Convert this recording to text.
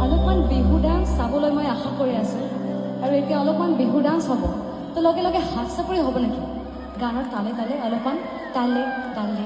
অলপমান বিহু ডান্স চাবলৈ মই আশা কৰি আছোঁ আৰু এতিয়া অলপমান বিহু ডান্স হ'ব তো লগে লগে হাত চাপৰি হ'ব নেকি গানৰ তালে তালে অলপমান তালে তালে